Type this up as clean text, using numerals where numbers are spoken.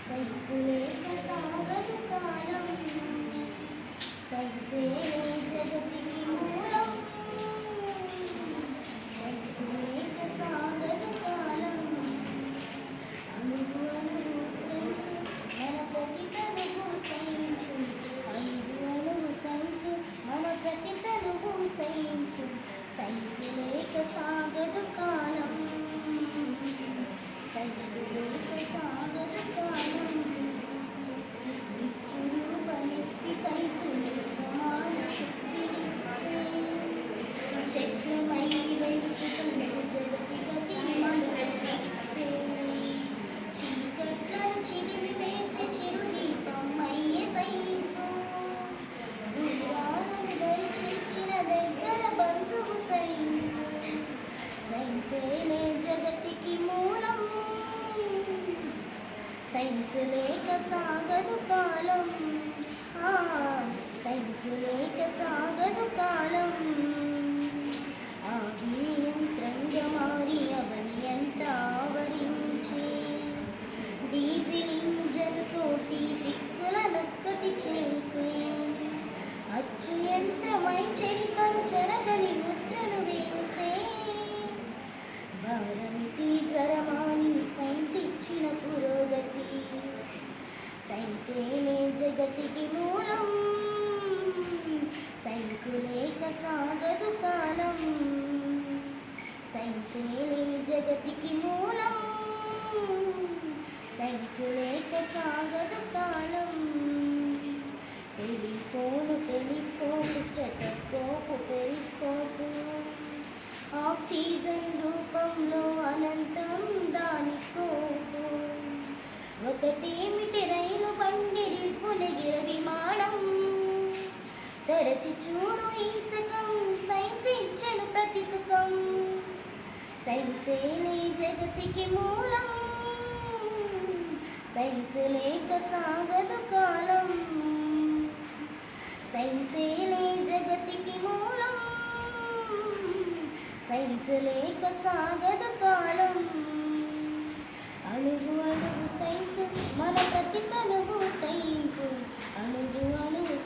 Science లేక సాగదు కాలం, సైన్సే జగతికి మూలం. సైన్స్ లేక సాగదు కాలం, అణువు అణువు సైన్స్, మన ప్రతి తనువు సైన్స్. అణువు అణువు సైన్స్, మన ప్రతి తనువు సైన్స్. సైన్స్ లేక సాగదు కాలం, సైన్స్ లేక సాగదు కాలం. నిప్పురూపమెత్తి సైన్స్ నిర్మాణ శక్తినిచ్చే, చక్రమై వెలిసి సైన్స్ జగతి గతి మలుపుతిప్పే. చీకట్లను చిదిమి వేసే చిరుదీపం అయ్యే సైన్స్, దూరాలను దరి చేర్చిన దగ్గర బంధువు సైన్స్. సైన్సేలే జగతికి మూలం, సైన్స్ లేక సాగదు కాలం. సైన్స్ లేక సాగదు కాలం. ఆగి యంత్రంగా మారి అవని ఎంత ఆవరించే, డీజిల్ ఇంజన్తోటి దిక్కులనొక్కటి చేసే, అచ్చు యంత్రమై చరితను చెరగని ముద్రను వేసే. భారమితి జ్వరమాని సైన్స్ ఇచ్చిన పురోగతి, సైన్సేలే జగతికి మూలం. సైన్స్ లేక సాగదు కాలం, సైన్సేలే జగతికి మూలం. సైన్స్ లేక సాగదు కాలం. Telephone, telescope, stethoscope, periscope, oxygen రూపంలో అనంతం దాని స్కోపు. ఒకటేమిటి రైలు బండి రివ్వునెగిర విమానం, తరచి చూడు ఈ సుఖం, సైన్స్ ఇచ్చను ప్రతి సుఖం. సైన్సేలే జగతికి మూలం, సైన్స్ లేక సాగదు కాలం. సైన్సేలే జగతికి మూలం, సైన్స్ లేక సాగదు కాలం. అణువు అణువు సైన్స్, మన ప్రతి తనువు సైన్స్. అణువు అణువు